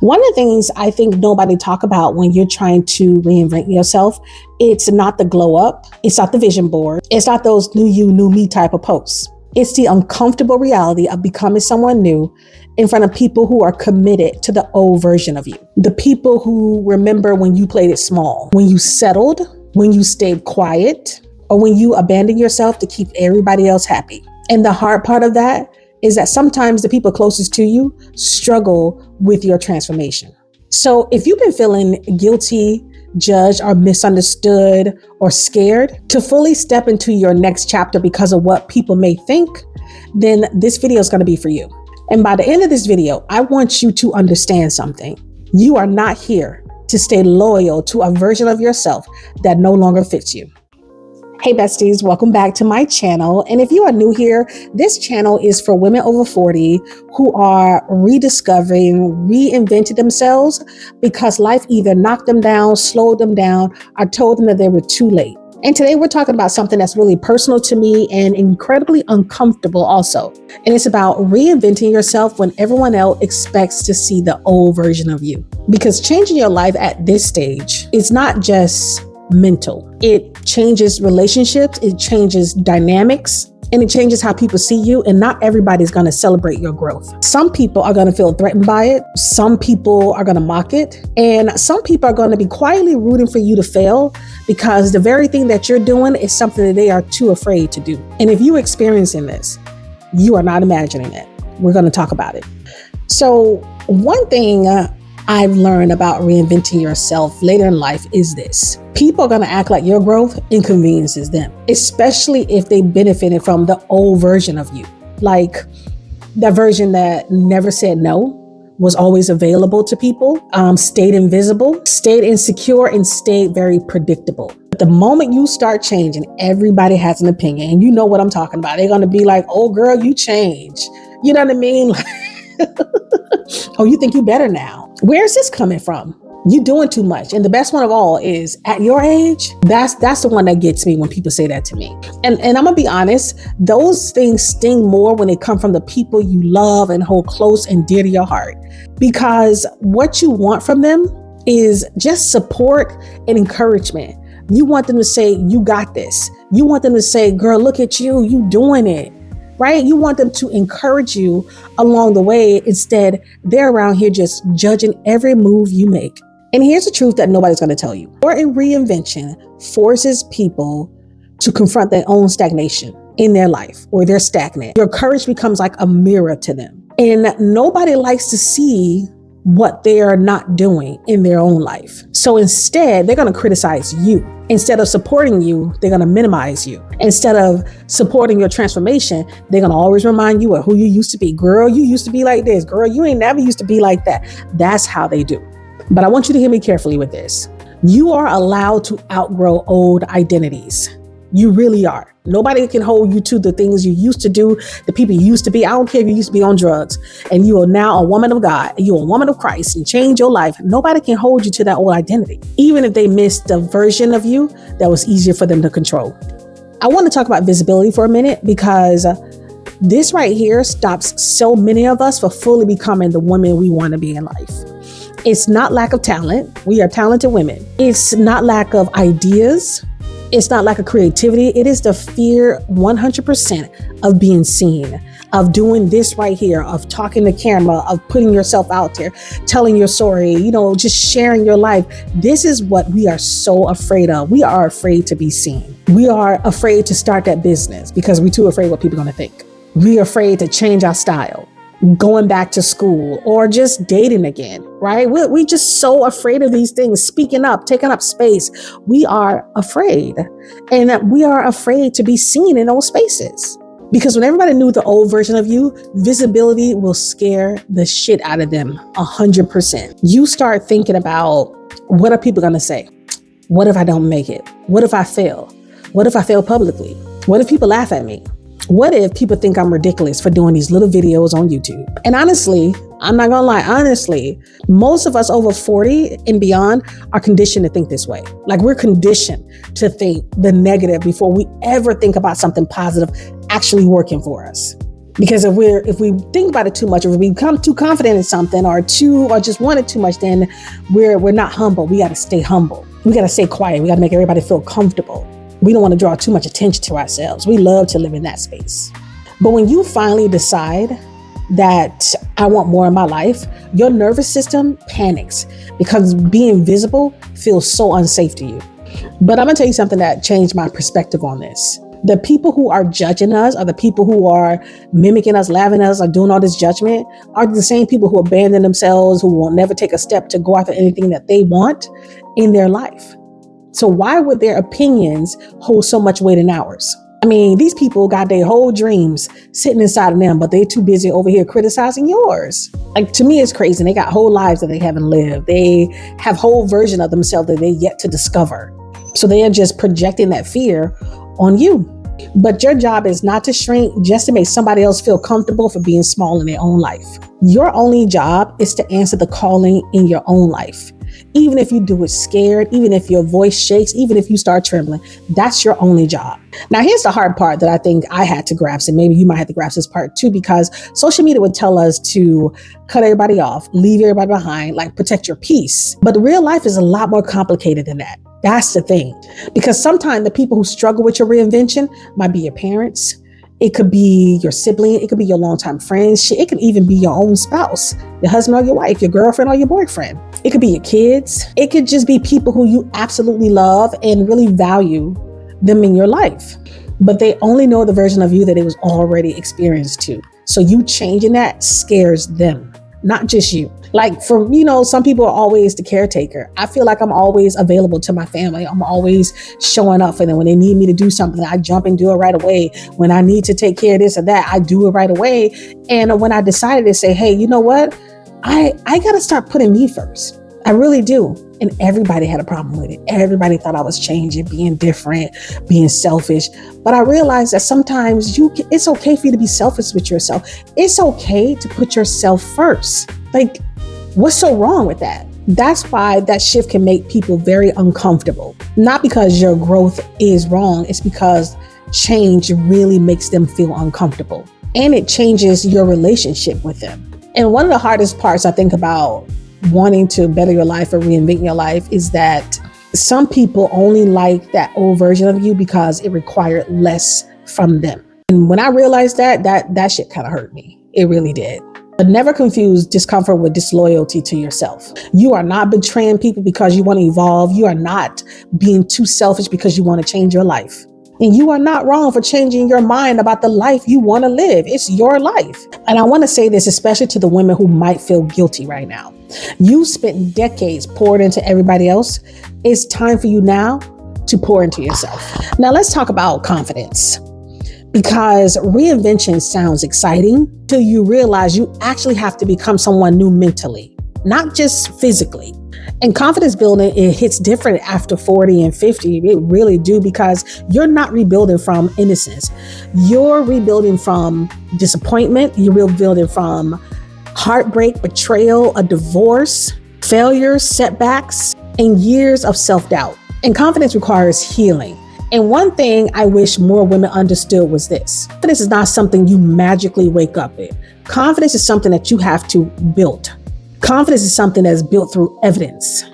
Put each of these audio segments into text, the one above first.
One of the things I think nobody talk about when you're trying to reinvent yourself, it's not the glow up, it's not the vision board, it's not those new you, new me type of posts. It's the uncomfortable reality of becoming someone new in front of people who are committed to the old version of you. The people who remember when you played it small, when you settled, when you stayed quiet, or when you abandoned yourself to keep everybody else happy. And the hard part of that is that sometimes the people closest to you struggle with your transformation. So if you've been feeling guilty, judged, or misunderstood, or scared to fully step into your next chapter because of what people may think, then this video is going to be for you. And by the end of this video, I want you to understand something. You are not here to stay loyal to a version of yourself that no longer fits you. Hey besties, welcome back to my channel. And if you are new here, this channel is for women over 40 who are rediscovering, reinventing themselves because life either knocked them down, slowed them down, or told them that they were too late. And today we're talking about something that's really personal to me and incredibly uncomfortable also. And it's about reinventing yourself when everyone else expects to see the old version of you. Because changing your life at this stage is not just mental. It changes relationships, it changes dynamics, and it changes how people see you. And not everybody's going to celebrate your growth. Some people are going to feel threatened by it. Some people are going to mock it. And some people are going to be quietly rooting for you to fail because the very thing that you're doing is something that they are too afraid to do. And if you're experiencing this, you are not imagining it. We're going to talk about it. So one thing I've learned about reinventing yourself later in life is this. People are going to act like your growth inconveniences them, especially if they benefited from the old version of you. Like that version that never said no, was always available to people, stayed invisible, stayed insecure, and stayed very predictable. But the moment you start changing, everybody has an opinion. And you know what I'm talking about. They're going to be like, oh girl, you changed. You know what I mean? Oh, you think you better now. Where's this coming from? You doing too much. And the best one of all is at your age, that's the one that gets me when people say that to me. And I'm gonna be honest, those things sting more when they come from the people you love and hold close and dear to your heart. Because what you want from them is just support and encouragement. You want them to say, you got this. You want them to say, girl, look at you, you doing it. Right? You want them to encourage you along the way. Instead, they're around here just judging every move you make. And here's the truth that nobody's going to tell you. Or in reinvention forces people to confront their own stagnation in their life, or they're stagnant. Your courage becomes like a mirror to them. And nobody likes to see what they are not doing in their own life. So instead, they're going to criticize you. Instead of supporting you, they're going to minimize you. Instead of supporting your transformation, they're going to always remind you of who you used to be. Girl, you used to be like this. Girl, you ain't never used to be like that. That's how they do. But I want you to hear me carefully with this. You are allowed to outgrow old identities. You really are. Nobody can hold you to the things you used to do, the people you used to be. I don't care if you used to be on drugs and you are now a woman of God and you're a woman of Christ and change your life. Nobody can hold you to that old identity, even if they missed the version of you that was easier for them to control. I want to talk about visibility for a minute because this right here stops so many of us from fully becoming the women we want to be in life. It's not lack of talent. We are talented women. It's not lack of ideas. It's not lack of creativity. It is the fear 100% of being seen, of doing this right here, of talking to camera, of putting yourself out there, telling your story, just sharing your life. This is what we are so afraid of. We are afraid to be seen. We are afraid to start that business because we're too afraid what people are going to think. We're afraid to change our style, going back to school, or just dating again, right? We're just so afraid of these things, speaking up, taking up space. We are afraid. And we are afraid to be seen in those spaces. Because when everybody knew the old version of you, visibility will scare the shit out of them 100%. You start thinking about, what are people going to say? What if I don't make it? What if I fail? What if I fail publicly? What if people laugh at me? What if people think I'm ridiculous for doing these little videos on YouTube? And honestly, I'm not gonna lie, honestly, most of us over 40 and beyond are conditioned to think this way. Like we're conditioned to think the negative before we ever think about something positive actually working for us. Because if we think about it too much, or if we become too confident in something or just want it too much, then we're not humble. We got to stay humble. We got to stay quiet. We got to make everybody feel comfortable. We don't want to draw too much attention to ourselves. We love to live in that space. But when you finally decide that I want more in my life, your nervous system panics because being visible feels so unsafe to you. But I'm going to tell you something that changed my perspective on this. The people who are judging us, or the people who are mimicking us, laughing at us, or doing all this judgment, are the same people who abandon themselves, who will never take a step to go after anything that they want in their life. So why would their opinions hold so much weight in ours? I mean, these people got their whole dreams sitting inside of them, but they're too busy over here criticizing yours. Like, to me, it's crazy. They got whole lives that they haven't lived. They have whole version of themselves that they yet to discover. So they are just projecting that fear on you. But your job is not to shrink just to make somebody else feel comfortable for being small in their own life. Your only job is to answer the calling in your own life. Even if you do it scared, even if your voice shakes, even if you start trembling, that's your only job. Now, here's the hard part that I think I had to grasp, and maybe you might have to grasp this part too, because social media would tell us to cut everybody off, leave everybody behind, like protect your peace. But real life is a lot more complicated than that. That's the thing. Because sometimes the people who struggle with your reinvention might be your parents. It could be your sibling. It could be your longtime friends. It could even be your own spouse, your husband or your wife, your girlfriend or your boyfriend. It could be your kids. It could just be people who you absolutely love and really value them in your life. But they only know the version of you that it was already experienced to. So you changing that scares them, not just you. Like, for, some people are always the caretaker. I feel like I'm always available to my family. I'm always showing up for them. When they need me to do something, I jump and do it right away. When I need to take care of this or that, I do it right away. And when I decided to say, hey, you know what? I got to start putting me first. I really do. And everybody had a problem with it. Everybody thought I was changing, being different, being selfish. But I realized that sometimes it's okay for you to be selfish with yourself. It's okay to put yourself first. Like, what's so wrong with that? That's why that shift can make people very uncomfortable. Not because your growth is wrong. It's because change really makes them feel uncomfortable. And it changes your relationship with them. And one of the hardest parts I think about wanting to better your life or reinvent your life is that some people only like that old version of you because it required less from them. And when I realized that shit kind of hurt me. It really did. But never confuse discomfort with disloyalty to yourself. You are not betraying people because you want to evolve. You are not being too selfish because you want to change your life. And you are not wrong for changing your mind about the life you want to live. It's your life. And I want to say this, especially to the women who might feel guilty right now. You spent decades poured into everybody else. It's time for you now to pour into yourself. Now let's talk about confidence. Because reinvention sounds exciting till you realize you actually have to become someone new mentally, not just physically. And confidence building, it hits different after 40 and 50. It really do, because you're not rebuilding from innocence. You're rebuilding from disappointment. You're rebuilding from heartbreak, betrayal, a divorce, failure, setbacks, and years of self-doubt. And confidence requires healing. And one thing I wish more women understood was this. Confidence is not something you magically wake up with. Confidence is something that you have to build. Confidence is something that's built through evidence.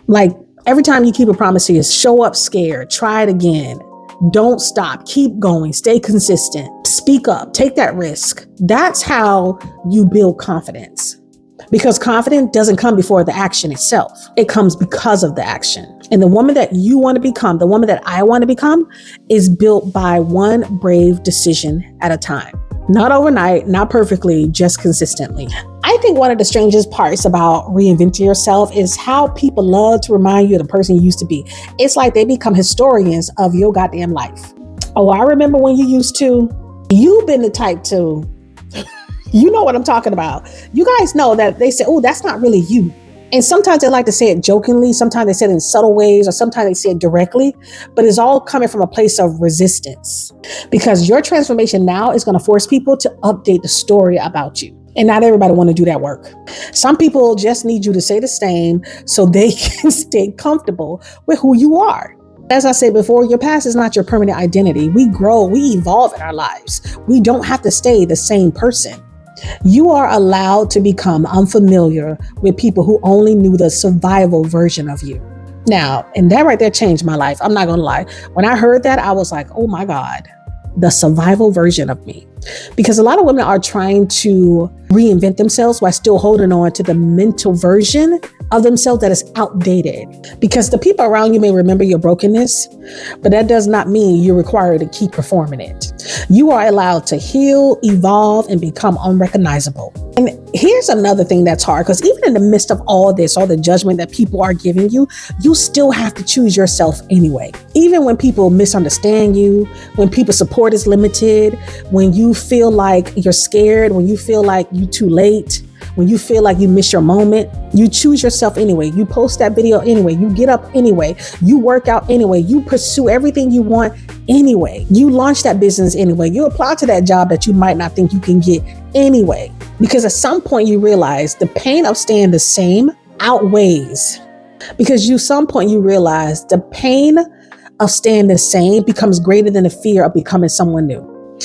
Like, every time you keep a promise to you, show up scared, try it again. Don't stop, keep going, stay consistent, speak up, take that risk. That's how you build confidence. Because confidence doesn't come before the action itself. It comes because of the action. And the woman that you want to become, the woman that I want to become, is built by one brave decision at a time. Not overnight, not perfectly, just consistently. I think one of the strangest parts about reinventing yourself is how people love to remind you of the person you used to be. It's like they become historians of your goddamn life. Oh, I remember when you used to. You've been the type to. You know what I'm talking about. You guys know that they say, oh, that's not really you. And sometimes they like to say it jokingly. Sometimes they say it in subtle ways, or sometimes they say it directly. But it's all coming from a place of resistance. Because your transformation now is going to force people to update the story about you. And not everybody want to do that work. Some people just need you to say the same so they can stay comfortable with who you are. As I said before, your past is not your permanent identity. We grow, we evolve in our lives. We don't have to stay the same person. You are allowed to become unfamiliar with people who only knew the survival version of you. Now, and that right there changed my life. I'm not going to lie. When I heard that, I was like, oh my God, the survival version of me. Because a lot of women are trying to reinvent themselves while still holding on to the mental version of themselves that is outdated. Because the people around you may remember your brokenness, but that does not mean you're required to keep performing it. You are allowed to heal, evolve, and become unrecognizable. And here's another thing that's hard, because even in the midst of all this, all the judgment that people are giving you, you still have to choose yourself anyway. Even when people misunderstand you, when people's support is limited, when you feel like you're scared, when you feel like you're too late, when you feel like you miss your moment, you choose yourself anyway. You post that video anyway. You get up anyway. You work out anyway. You pursue everything you want anyway. You launch that business anyway. You apply to that job that you might not think you can get anyway. Because at some point you realize the pain of staying the same outweighs. Because some point you realize the pain of staying the same becomes greater than the fear of becoming someone new.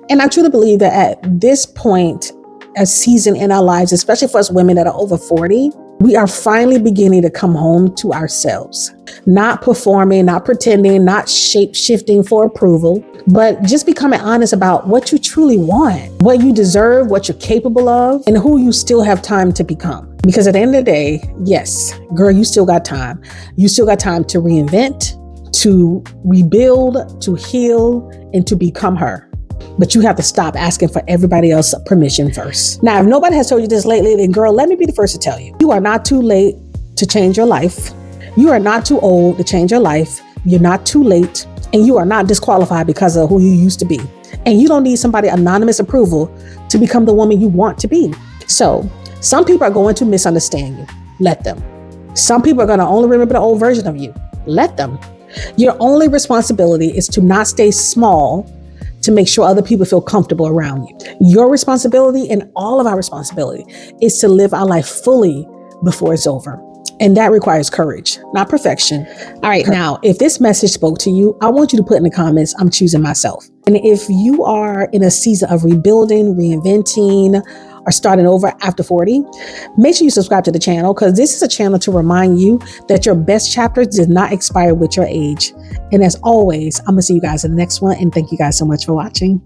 And I truly believe that at this point, a season in our lives, especially for us women that are over 40, we are finally beginning to come home to ourselves. Not performing, not pretending, not shape-shifting for approval, but just becoming honest about what you truly want, what you deserve, what you're capable of, and who you still have time to become. Because at the end of the day, yes, girl, you still got time. You still got time to reinvent, to rebuild, to heal, and to become her. But you have to stop asking for everybody else's permission first. Now, if nobody has told you this lately, then girl, let me be the first to tell you. You are not too late to change your life. You are not too old to change your life. You're not too late. And you are not disqualified because of who you used to be. And you don't need somebody's anonymous approval to become the woman you want to be. So some people are going to misunderstand you. Let them. Some people are going to only remember the old version of you. Let them. Your only responsibility is to not stay small, to make sure other people feel comfortable around you. Your responsibility, and all of our responsibility, is to live our life fully before it's over. And that requires courage, not perfection. All right, now, if this message spoke to you, I want you to put in the comments, I'm choosing myself. And if you are in a season of rebuilding, reinventing, or starting over after 40, make sure you subscribe to the channel, because this is a channel to remind you that your best chapters did not expire with your age. And as always, I'm going to see you guys in the next one. And thank you guys so much for watching.